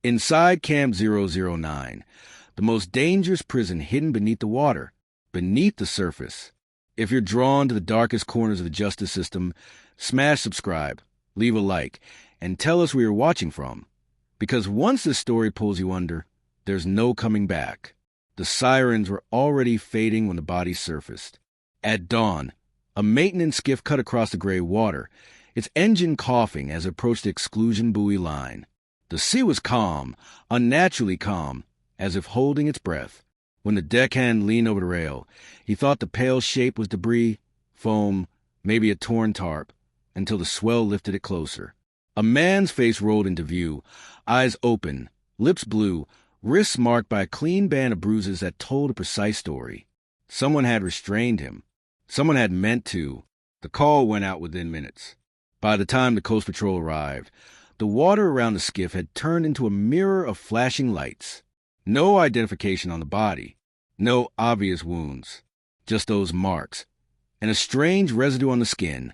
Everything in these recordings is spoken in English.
Inside Camp 009, the most dangerous prison hidden beneath the water, beneath the surface. If you're drawn to the darkest corners of the justice system, smash subscribe, leave a like, and tell us where you're watching from. Because once this story pulls you under, there's no coming back. The sirens were already fading when the body surfaced. At dawn, a maintenance skiff cut across the gray water, its engine coughing as it approached the exclusion buoy line. The sea was calm, unnaturally calm, as if holding its breath. When the deckhand leaned over the rail, he thought the pale shape was debris, foam, maybe a torn tarp, until the swell lifted it closer. A man's face rolled into view, eyes open, lips blue, wrists marked by a clean band of bruises that told a precise story. Someone had restrained him. Someone had meant to. The call went out within minutes. By the time the Coast Patrol arrived, the water around the skiff had turned into a mirror of flashing lights. No identification on the body. No obvious wounds. Just those marks. And a strange residue on the skin.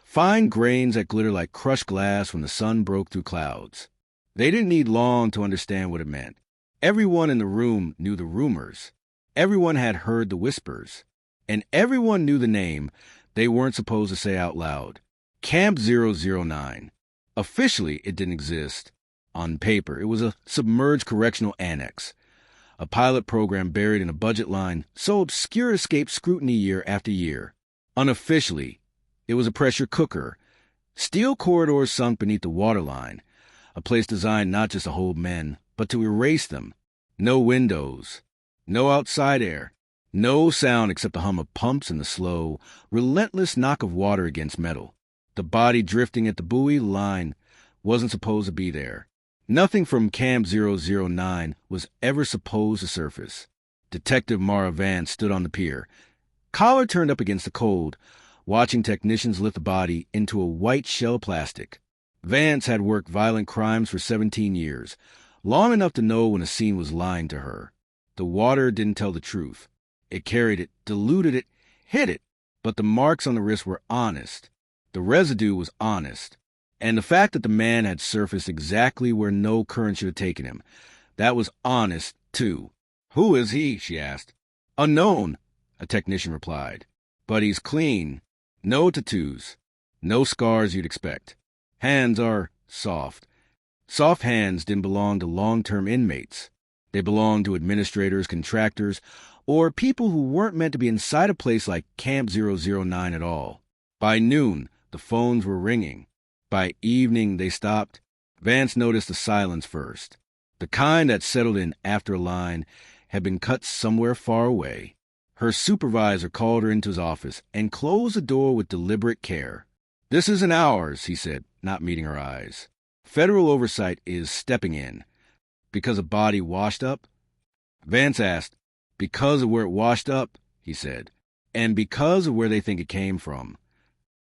Fine grains that glitter like crushed glass when the sun broke through clouds. They didn't need long to understand what it meant. Everyone in the room knew the rumors. Everyone had heard the whispers. And everyone knew the name they weren't supposed to say out loud. Camp 009. Officially, it didn't exist. On paper, it was a submerged correctional annex. A pilot program buried in a budget line so obscure it escaped scrutiny year after year. Unofficially, it was a pressure cooker. Steel corridors sunk beneath the waterline. A place designed not just to hold men, but to erase them. No windows. No outside air. No sound except the hum of pumps and the slow, relentless knock of water against metal. The body drifting at the buoy line wasn't supposed to be there. Nothing from Camp 009 was ever supposed to surface. Detective Mara Vance stood on the pier, collar turned up against the cold, watching technicians lift the body into a white shell plastic. Vance had worked violent crimes for 17 years, long enough to know when a scene was lying to her. The water didn't tell the truth. It carried it, diluted it, hid it, but the marks on the wrist were honest. The residue was honest. And the fact that the man had surfaced exactly where no current should have taken him, that was honest, too. "Who is he?" she asked. "Unknown," a technician replied. "But he's clean. No tattoos. No scars you'd expect. Hands are soft. Soft hands didn't belong to long-term inmates. They belonged to administrators, contractors, or people who weren't meant to be inside a place like Camp 009 at all. By noon, the phones were ringing. By evening, they stopped. Vance noticed the silence first. The kind that settled in after a line had been cut somewhere far away. Her supervisor called her into his office and closed the door with deliberate care. "This isn't ours," he said, not meeting her eyes. "Federal oversight is stepping in." "Because a body washed up?" Vance asked. "Because of where it washed up," he said. "And because of where they think it came from."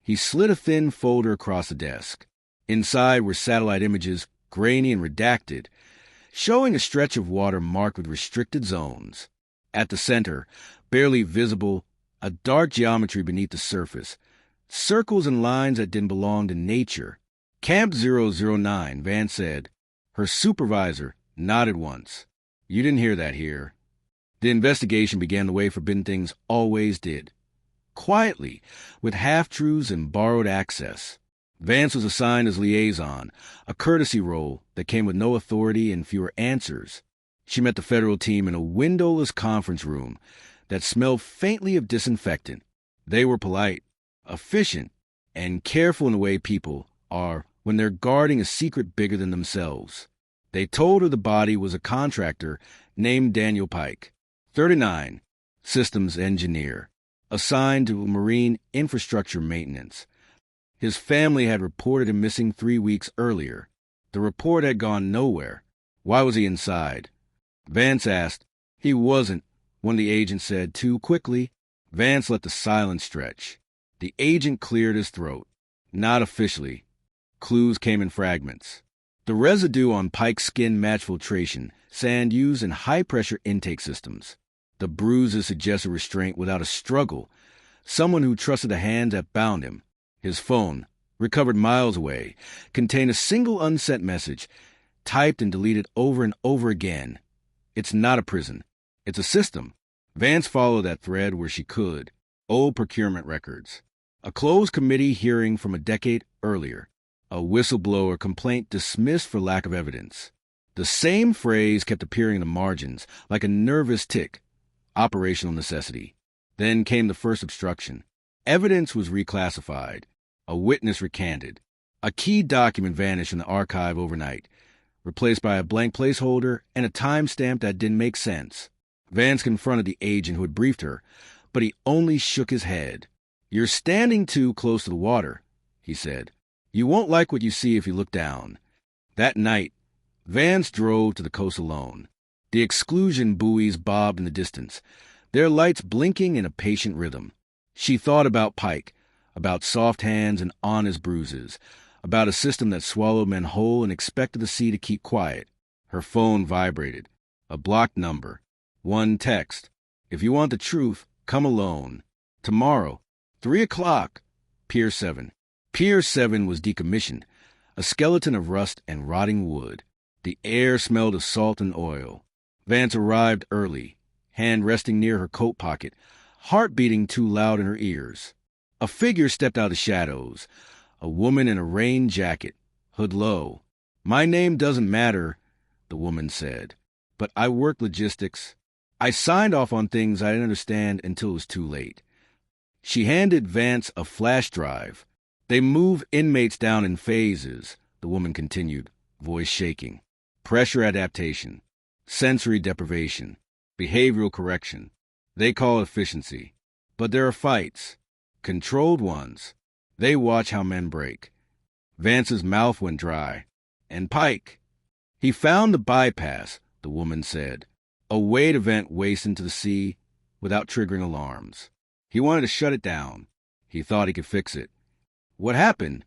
He slid a thin folder across the desk. Inside were satellite images, grainy and redacted, showing a stretch of water marked with restricted zones. At the center, barely visible, a dark geometry beneath the surface, circles and lines that didn't belong to nature. "Camp 009, Vance said. Her supervisor nodded once. "You didn't hear that here." The investigation began the way forbidden things always did. Quietly, with half-truths and borrowed access. Vance was assigned as liaison, a courtesy role that came with no authority and fewer answers. She met the federal team in a windowless conference room that smelled faintly of disinfectant. They were polite, efficient, and careful in the way people are when they're guarding a secret bigger than themselves. They told her the body was a contractor named Daniel Pike, 39, systems engineer, assigned to marine infrastructure maintenance. His family had reported him missing 3 weeks earlier. The report had gone nowhere. Why was he inside? Vance asked. "He wasn't," one of the agents said too quickly. Vance let the silence stretch. The agent cleared his throat. "Not officially. Clues came in fragments. The residue on Pike's skin matched filtration, sand used in high-pressure intake systems. The bruises suggested restraint without a struggle. Someone who trusted the hand that bound him. His phone, recovered miles away, contained a single unsent message. typed and deleted over and over again. It's not a prison. It's a system. Vance followed that thread where she could. Old procurement records. A closed committee hearing from a decade earlier. A whistleblower complaint dismissed for lack of evidence. The same phrase kept appearing in the margins, like a nervous tick. Operational necessity. Then came the first obstruction. Evidence was reclassified. A witness recanted. A key document vanished from the archive overnight, replaced by a blank placeholder and a timestamp that didn't make sense. Vance confronted the agent who had briefed her, but he only shook his head. "You're standing too close to the water," he said. "You won't like what you see if you look down." That night, Vance drove to the coast alone. The exclusion buoys bobbed in the distance, their lights blinking in a patient rhythm. She thought about Pike, about soft hands and honest bruises, about a system that swallowed men whole and expected the sea to keep quiet. Her phone vibrated. A blocked number. One text. "If you want the truth, come alone. Tomorrow, 3 o'clock. Pier 7. Pier 7 was decommissioned, a skeleton of rust and rotting wood. The air smelled of salt and oil. Vance arrived early, hand resting near her coat pocket, heart beating too loud in her ears. A figure stepped out of the shadows, a woman in a rain jacket, hood low. "My name doesn't matter," the woman said, "but I work logistics. I signed off on things I didn't understand until it was too late." She handed Vance a flash drive. "They move inmates down in phases," the woman continued, voice shaking. "Pressure adaptation, sensory deprivation, behavioral correction. They call it efficiency. But there are fights, controlled ones. They watch how men break." Vance's mouth went dry. "And Pike?" "He found the bypass," the woman said, "a way to vent waste into the sea without triggering alarms. He wanted to shut it down. He thought he could fix it." "What happened?"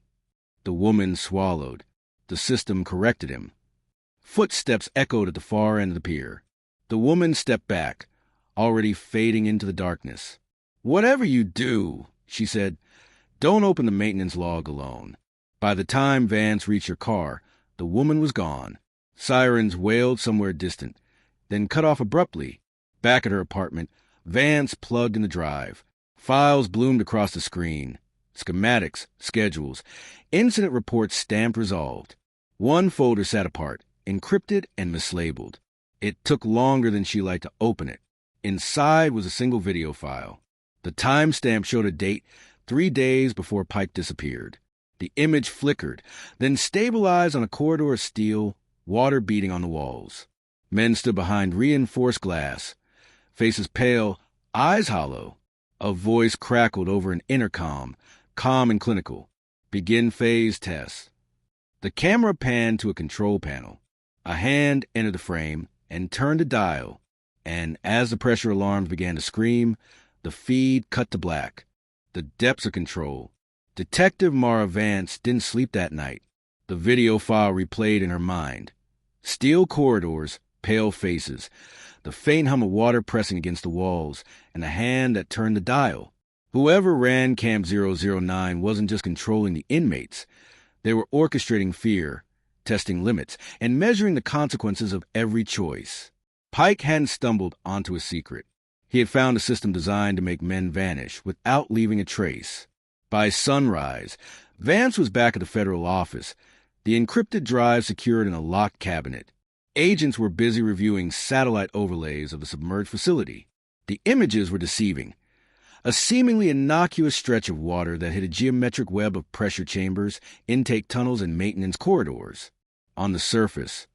The woman swallowed. "The system corrected him." Footsteps echoed at the far end of the pier. The woman stepped back, already fading into the darkness. "Whatever you do," she said, "don't open the maintenance log alone." By the time Vance reached her car, the woman was gone. Sirens wailed somewhere distant, then cut off abruptly. Back at her apartment, Vance plugged in the drive. Files bloomed across the screen. Schematics, schedules, incident reports stamped resolved. One folder sat apart, encrypted and mislabeled. It took longer than she liked to open it. Inside was a single video file. The timestamp showed a date 3 days before Pike disappeared. The image flickered, then stabilized on a corridor of steel, water beating on the walls. Men stood behind reinforced glass, faces pale, eyes hollow. A voice crackled over an intercom, calm and clinical. "Begin phase test." The camera panned to a control panel. A hand entered the frame and turned a dial, and as the pressure alarms began to scream, the feed cut to black. The depths of control. Detective Mara Vance didn't sleep that night. The video file replayed in her mind. Steel corridors, pale faces, the faint hum of water pressing against the walls, and the hand that turned the dial. Whoever ran Camp 009 wasn't just controlling the inmates. They were orchestrating fear, testing limits, and measuring the consequences of every choice. Pike hadn't stumbled onto a secret. He had found a system designed to make men vanish without leaving a trace. By sunrise, Vance was back at the federal office, the encrypted drive secured in a locked cabinet. Agents were busy reviewing satellite overlays of the submerged facility. The images were deceiving. A seemingly innocuous stretch of water that hid a geometric web of pressure chambers, intake tunnels, and maintenance corridors. On the surface,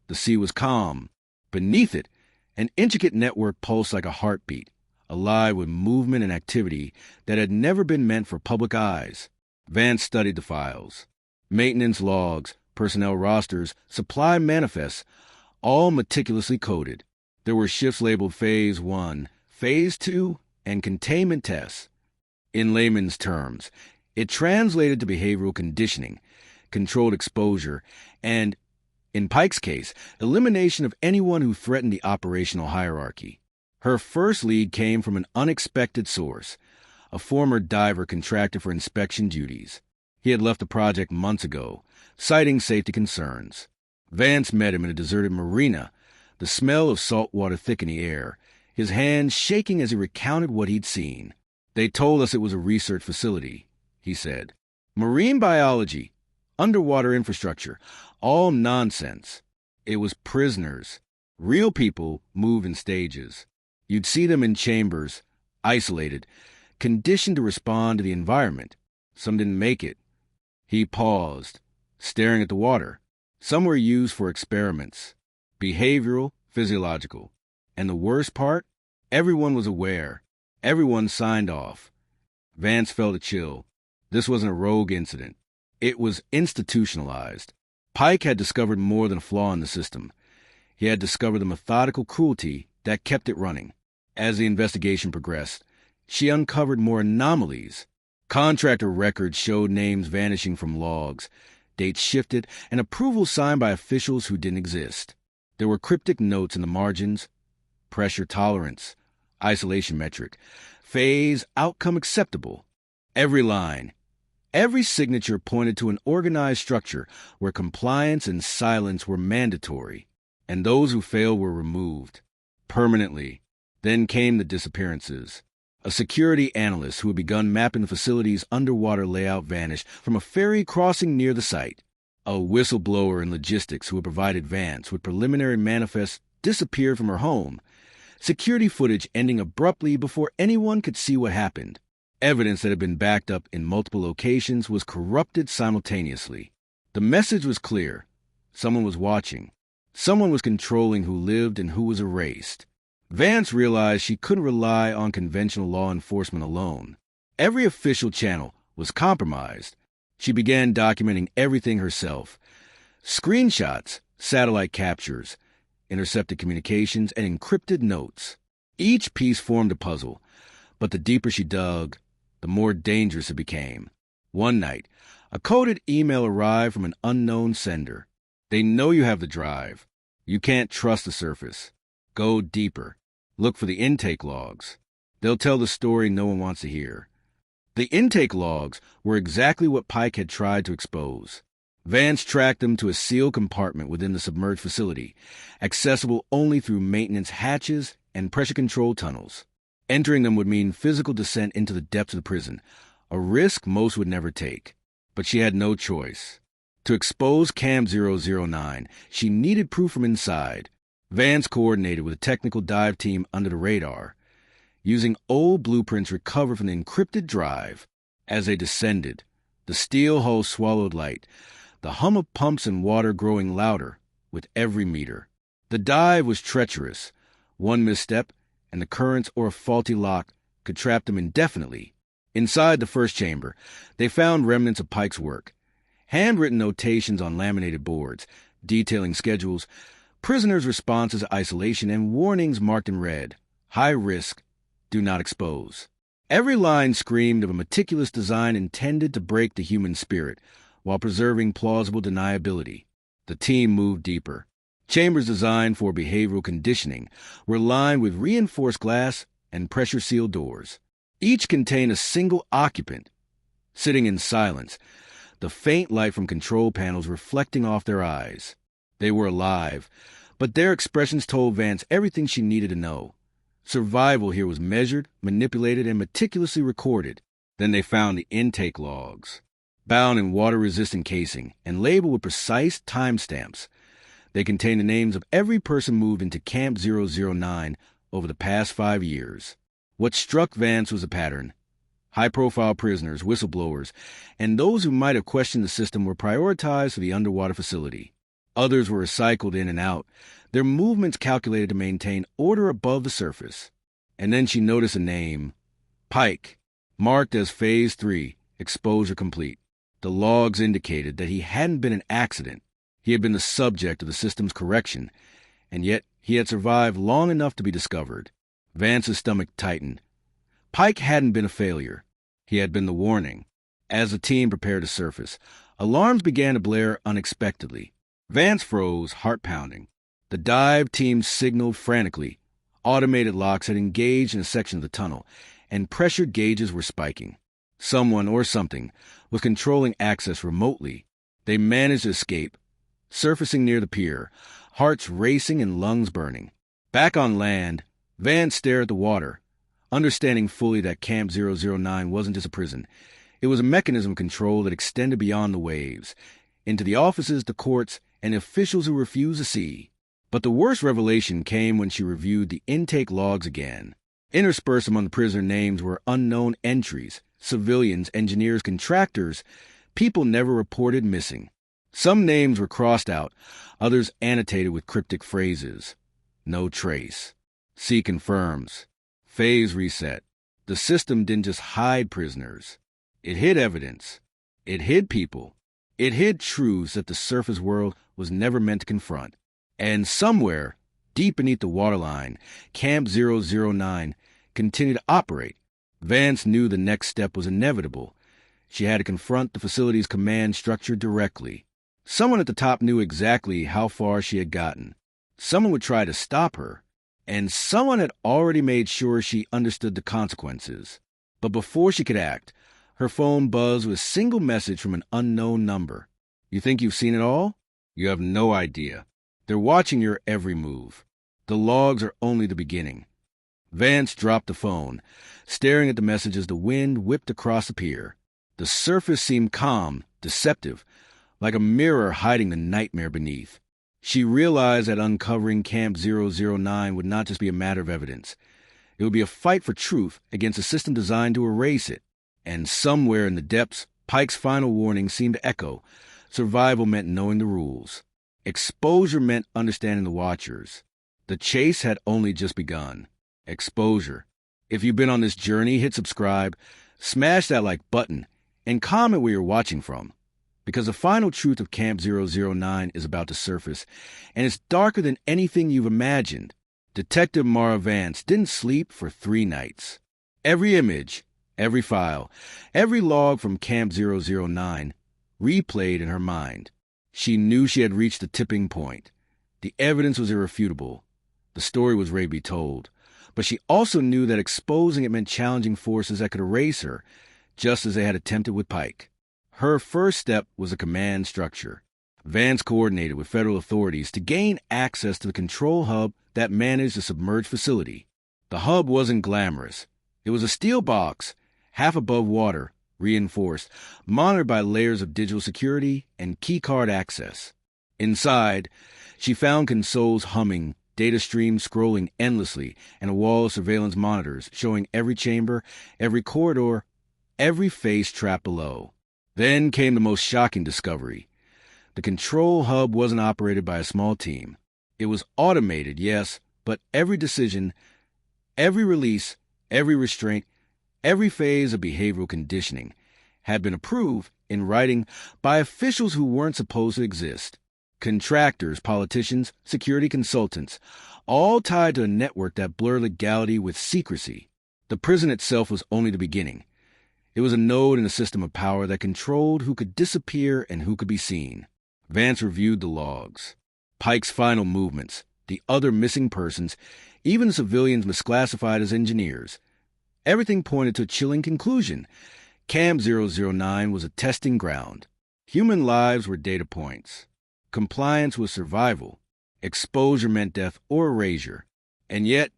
the sea was calm. Beneath it, an intricate network pulsed like a heartbeat, alive with movement and activity that had never been meant for public eyes. Vance studied the files. Maintenance logs, personnel rosters, supply manifests, all meticulously coded. There were shifts labeled Phase 1, Phase 2, and containment tests. In layman's terms, it translated to behavioral conditioning, controlled exposure, and, in Pike's case, elimination of anyone who threatened the operational hierarchy. Her first lead came from an unexpected source, a former diver contracted for inspection duties. He had left the project months ago, citing safety concerns. Vance met him in a deserted marina, the smell of salt water thick in the air, his hands shaking as he recounted what he'd seen. "They told us it was a research facility," he said. "Marine biology, underwater infrastructure, all nonsense. It was prisoners. Real people move in stages. You'd see them in chambers, isolated, conditioned to respond to the environment. Some didn't make it." He paused, staring at the water. Some were used for experiments, behavioral, physiological. And the worst part? Everyone was aware. Everyone signed off. Vance felt a chill. This wasn't a rogue incident. It was institutionalized. Pike had discovered more than a flaw in the system. He had discovered the methodical cruelty that kept it running. As the investigation progressed, she uncovered more anomalies. Contractor records showed names vanishing from logs, dates shifted, and approvals signed by officials who didn't exist. There were cryptic notes in the margins: pressure tolerance, isolation metric, phase, outcome acceptable. Every line, every signature pointed to an organized structure where compliance and silence were mandatory, and those who failed were removed permanently. Then came the disappearances. A security analyst who had begun mapping the facility's underwater layout vanished from a ferry crossing near the site. A whistleblower in logistics who had provided Vance with preliminary manifests disappeared from her home, security footage ending abruptly before anyone could see what happened. Evidence that had been backed up in multiple locations was corrupted simultaneously. The message was clear. Someone was watching. Someone was controlling who lived and who was erased. Vance realized she couldn't rely on conventional law enforcement alone. Every official channel was compromised. She began documenting everything herself. Screenshots, satellite captures, intercepted communications, and encrypted notes. Each piece formed a puzzle, but the deeper she dug, the more dangerous it became. One night, a coded email arrived from an unknown sender. "They know you have the drive. You can't trust the surface. Go deeper. Look for the intake logs. They'll tell the story no one wants to hear." The intake logs were exactly what Pike had tried to expose. Vance tracked them to a sealed compartment within the submerged facility, accessible only through maintenance hatches and pressure control tunnels. Entering them would mean physical descent into the depths of the prison, a risk most would never take. But she had no choice. To expose Camp 009, she needed proof from inside. Vance coordinated with a technical dive team under the radar, using old blueprints recovered from the encrypted drive. As they descended, the steel hull swallowed light, the hum of pumps and water growing louder with every meter. The dive was treacherous. One misstep, and the currents or a faulty lock could trap them indefinitely. Inside the first chamber, they found remnants of Pike's work. Handwritten notations on laminated boards, detailing schedules, prisoners' responses to isolation, and warnings marked in red: high risk, do not expose. Every line screamed of a meticulous design intended to break the human spirit while preserving plausible deniability. The team moved deeper. Chambers designed for behavioral conditioning were lined with reinforced glass and pressure-sealed doors. Each contained a single occupant, sitting in silence, the faint light from control panels reflecting off their eyes. They were alive, but their expressions told Vance everything she needed to know. Survival here was measured, manipulated, and meticulously recorded. Then they found the intake logs, bound in water-resistant casing and labeled with precise timestamps. They contained the names of every person moved into Camp 009 over the past 5 years. What struck Vance was a pattern. High-profile prisoners, whistleblowers, and those who might have questioned the system were prioritized for the underwater facility. Others were recycled in and out, their movements calculated to maintain order above the surface. And then she noticed a name: Pike, marked as Phase 3, exposure complete. The logs indicated that he hadn't been an accident. He had been the subject of the system's correction, and yet he had survived long enough to be discovered. Vance's stomach tightened. Pike hadn't been a failure. He had been the warning. As the team prepared to surface, alarms began to blare unexpectedly. Vance froze, heart pounding. The dive team signaled frantically. Automated locks had engaged in a section of the tunnel, and pressure gauges were spiking. Someone or something was controlling access remotely. They managed to escape, surfacing near the pier, hearts racing and lungs burning. Back on land, Vance stared at the water, understanding fully that Camp 009 wasn't just a prison. It was a mechanism of control that extended beyond the waves, into the offices, the courts, and the officials who refused to see. But the worst revelation came when she reviewed the intake logs again. Interspersed among the prisoner names were unknown entries, civilians, engineers, contractors, people never reported missing. Some names were crossed out, others annotated with cryptic phrases. No trace. C confirms. Phase reset. The system didn't just hide prisoners. It hid evidence. It hid people. It hid truths that the surface world was never meant to confront. And somewhere, deep beneath the waterline, Camp 009 continued to operate. Vance knew the next step was inevitable. She had to confront the facility's command structure directly. Someone at the top knew exactly how far she had gotten. Someone would try to stop her. And someone had already made sure she understood the consequences. But before she could act, her phone buzzed with a single message from an unknown number. You think you've seen it all? You have no idea. They're watching your every move. The logs are only the beginning. Vance dropped the phone, staring at the message as the wind whipped across the pier. The surface seemed calm, deceptive, like a mirror hiding the nightmare beneath. She realized that uncovering Camp 009 would not just be a matter of evidence. It would be a fight for truth against a system designed to erase it. And somewhere in the depths, Pike's final warning seemed to echo. Survival meant knowing the rules. Exposure meant understanding the watchers. The chase had only just begun. Exposure. If you've been on this journey, hit subscribe, smash that like button, and comment where you're watching from. Because the final truth of Camp 009 is about to surface, and it's darker than anything you've imagined. Detective Mara Vance didn't sleep for 3 nights. Every image, every file, every log from Camp 009 replayed in her mind. She knew she had reached the tipping point. The evidence was irrefutable. The story was ready to be told. But she also knew that exposing it meant challenging forces that could erase her, just as they had attempted with Pike. Her first step was a command structure. Vance coordinated with federal authorities to gain access to the control hub that managed the submerged facility. The hub wasn't glamorous. It was a steel box, half above water, reinforced, monitored by layers of digital security and keycard access. Inside, she found consoles humming, data streams scrolling endlessly, and a wall of surveillance monitors showing every chamber, every corridor, every face trapped below. Then came the most shocking discovery. The control hub wasn't operated by a small team. It was automated, yes, but every decision, every release, every restraint, every phase of behavioral conditioning had been approved in writing by officials who weren't supposed to exist. Contractors, politicians, security consultants, all tied to a network that blurred legality with secrecy. The prison itself was only the beginning. It was a node in a system of power that controlled who could disappear and who could be seen. Vance reviewed the logs. Pike's final movements, the other missing persons, even civilians misclassified as engineers. Everything pointed to a chilling conclusion. Camp 009 was a testing ground. Human lives were data points. Compliance was survival. Exposure meant death or erasure. And yet,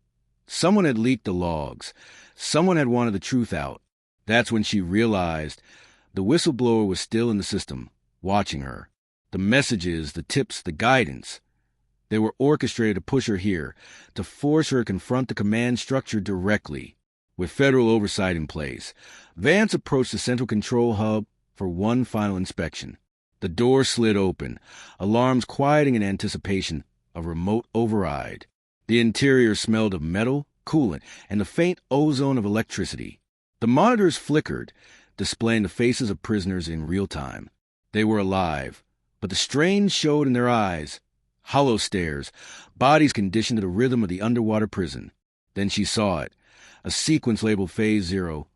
someone had leaked the logs. Someone had wanted the truth out. That's when she realized the whistleblower was still in the system, watching her. The messages, the tips, the guidance. They were orchestrated to push her here, to force her to confront the command structure directly. With federal oversight in place, Vance approached the central control hub for one final inspection. The door slid open, alarms quieting in anticipation of remote override. The interior smelled of metal, coolant, and the faint ozone of electricity. The monitors flickered, displaying the faces of prisoners in real time. They were alive, but the strain showed in their eyes. Hollow stares, bodies conditioned to the rhythm of the underwater prison. Then she saw it, a sequence labeled Phase 0.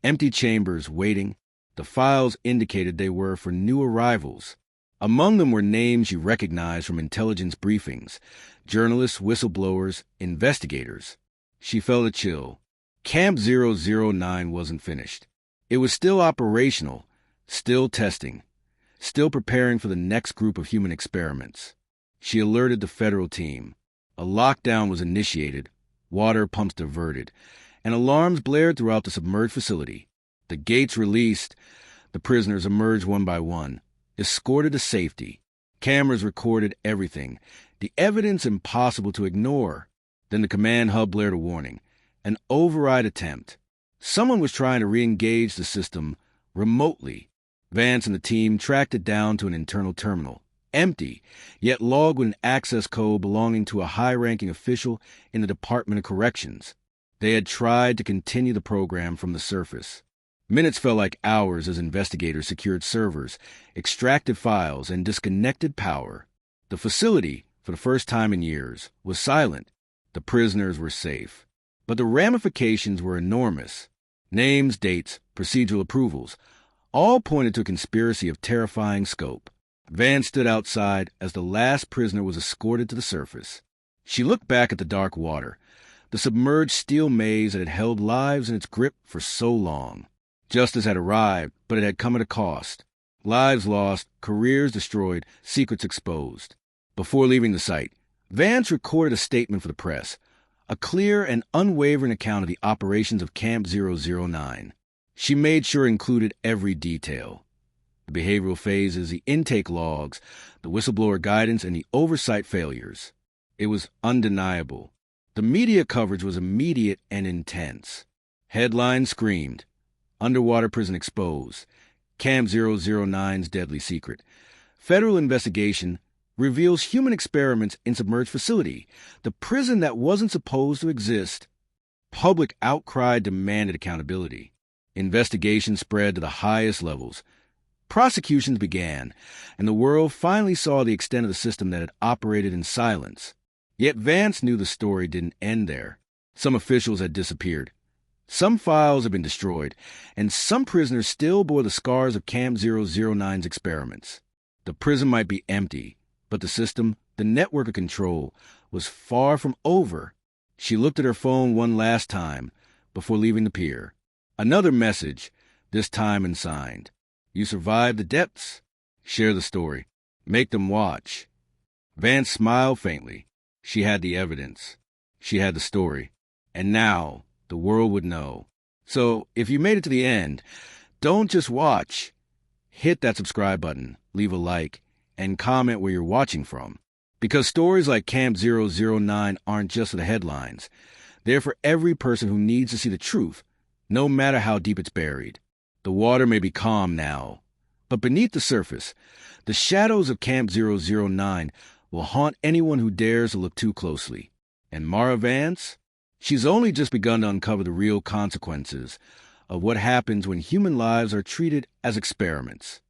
Empty chambers waiting. The files indicated they were for new arrivals. Among them were names she recognized from intelligence briefings, journalists, whistleblowers, investigators. She felt a chill. Camp 009 wasn't finished. It was still operational, still testing. still preparing for the next group of human experiments. She alerted the federal team. A lockdown was initiated, water pumps diverted, and alarms blared throughout the submerged facility. The gates released. The prisoners emerged one by one, escorted to safety. Cameras recorded everything, the evidence impossible to ignore. Then the command hub blared a warning. An override attempt. Someone was trying to re-engage the system remotely. Vance and the team tracked it down to an internal terminal. Empty, yet logged with an access code belonging to a high-ranking official in the Department of Corrections. They had tried to continue the program from the surface. Minutes felt like hours as investigators secured servers, extracted files, and disconnected power. The facility, for the first time in years, was silent. The prisoners were safe. But the ramifications were enormous. Names, dates, procedural approvals, all pointed to a conspiracy of terrifying scope. Vance stood outside as the last prisoner was escorted to the surface. She looked back at the dark water, the submerged steel maze that had held lives in its grip for so long. Justice had arrived, but it had come at a cost. Lives lost, careers destroyed, secrets exposed. Before leaving the site, Vance recorded a statement for the press, a clear and unwavering account of the operations of Camp 009. She made sure it included every detail. The behavioral phases, the intake logs, the whistleblower guidance, and the oversight failures. It was undeniable. The media coverage was immediate and intense. Headlines screamed, "Underwater prison exposed. Camp 009's deadly secret. Federal investigation reveals human experiments in submerged facility, the prison that wasn't supposed to exist." Public outcry demanded accountability. Investigation spread to the highest levels. Prosecutions began, and the world finally saw the extent of the system that had operated in silence. Yet Vance knew the story didn't end there. Some officials had disappeared. Some files had been destroyed, and some prisoners still bore the scars of Camp 009's experiments. The prison might be empty, but the system, the network of control, was far from over. She looked at her phone one last time before leaving the pier. Another message, this time unsigned. "You survived the depths. Share the story. Make them watch." Vance smiled faintly. She had the evidence. She had the story. And now the world would know. So if you made it to the end, don't just watch. Hit that subscribe button, leave a like, and comment where you're watching from. Because stories like Camp 009 aren't just for the headlines. They're for every person who needs to see the truth, no matter how deep it's buried. The water may be calm now, but beneath the surface, the shadows of Camp 009 will haunt anyone who dares to look too closely. And Mara Vance? She's only just begun to uncover the real consequences of what happens when human lives are treated as experiments.